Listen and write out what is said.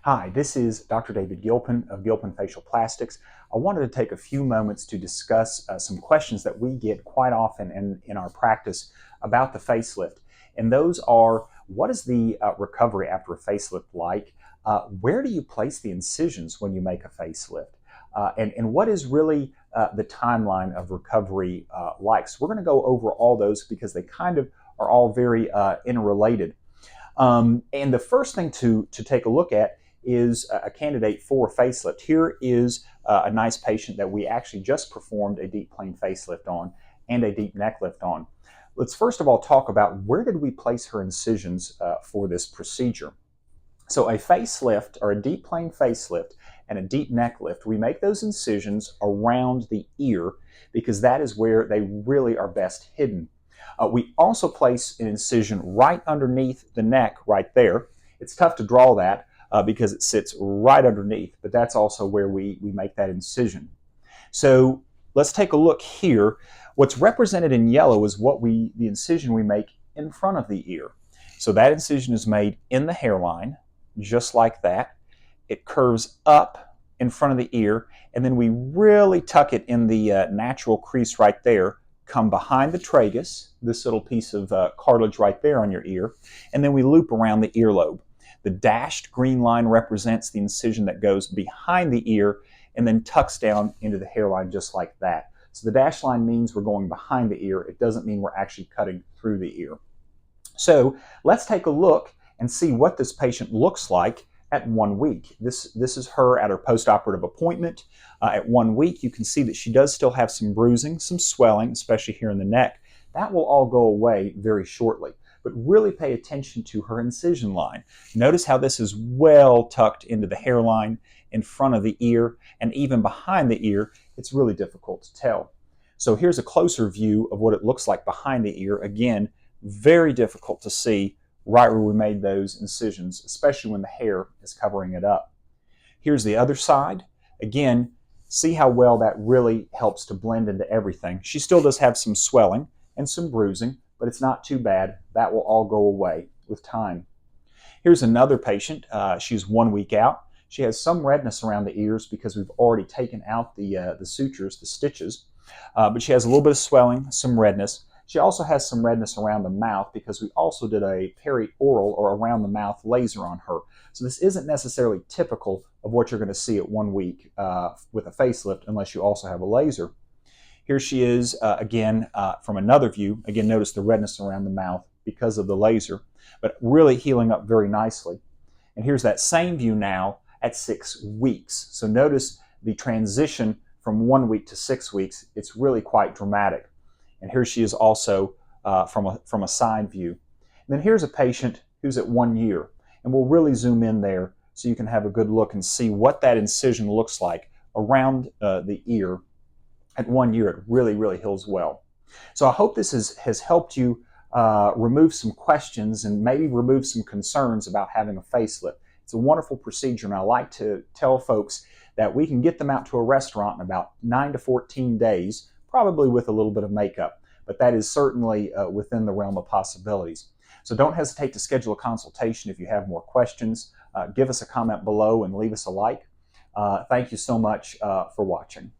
Hi, this is Dr. David Gilpin of Gilpin Facial Plastics. I wanted to take a few moments to discuss some questions that we get quite often in our practice about the facelift. And those are, what is the recovery after a facelift like? Where do you place the incisions when you make a facelift? And what is really the timeline of recovery like? So we're going to go over all those because they kind of are all very interrelated. And the first thing to take a look at is a candidate for a facelift. Here is a nice patient that we actually just performed a deep plane facelift on and a deep neck lift on. Let's first of all talk about where did we place her incisions for this procedure. So a facelift or a deep plane facelift and a deep neck lift, we make those incisions around the ear because that is where they really are best hidden. We also place an incision right underneath the neck right there. It's tough to draw that because it sits right underneath, but that's also where we make that incision. So let's take a look here. What's represented in yellow is the incision we make in front of the ear. So that incision is made in the hairline, just like that. It curves up in front of the ear, and then we really tuck it in the natural crease right there, come behind the tragus, this little piece of cartilage right there on your ear, and then we loop around the earlobe. The dashed green line represents the incision that goes behind the ear and then tucks down into the hairline just like that. So the dashed line means we're going behind the ear. It doesn't mean we're actually cutting through the ear. So let's take a look and see what this patient looks like at 1 week. This is her at her postoperative appointment. At 1 week, you can see that she does still have some bruising, some swelling, especially here in the neck. That will all go away very shortly. But really pay attention to her incision line. Notice how this is well tucked into the hairline, in front of the ear, and even behind the ear. It's really difficult to tell. So here's a closer view of what it looks like behind the ear. Again, very difficult to see right where we made those incisions, especially when the hair is covering it up. Here's the other side. Again, see how well that really helps to blend into everything. She still does have some swelling and some bruising, but it's not too bad. That will all go away with time. Here's another patient. She's 1 week out. She has some redness around the ears because we've already taken out the sutures, the stitches, but she has a little bit of swelling, some redness. She also has some redness around the mouth because we also did a perioral or around the mouth laser on her. So this isn't necessarily typical of what you're going to see at 1 week with a facelift unless you also have a laser. Here she is again from another view. Again, notice the redness around the mouth because of the laser, but really healing up very nicely. And here's that same view now at 6 weeks. So notice the transition from 1 week to 6 weeks. It's really quite dramatic. And here she is also from a side view. And then here's a patient who's at 1 year. And we'll really zoom in there so you can have a good look and see what that incision looks like around the ear. At 1 year, it really, really heals well. So I hope this has helped you remove some questions and maybe remove some concerns about having a facelift. It's a wonderful procedure, and I like to tell folks that we can get them out to a restaurant in about 9 to 14 days, probably with a little bit of makeup, but that is certainly within the realm of possibilities. So don't hesitate to schedule a consultation if you have more questions. Give us a comment below and leave us a like. Thank you so much for watching.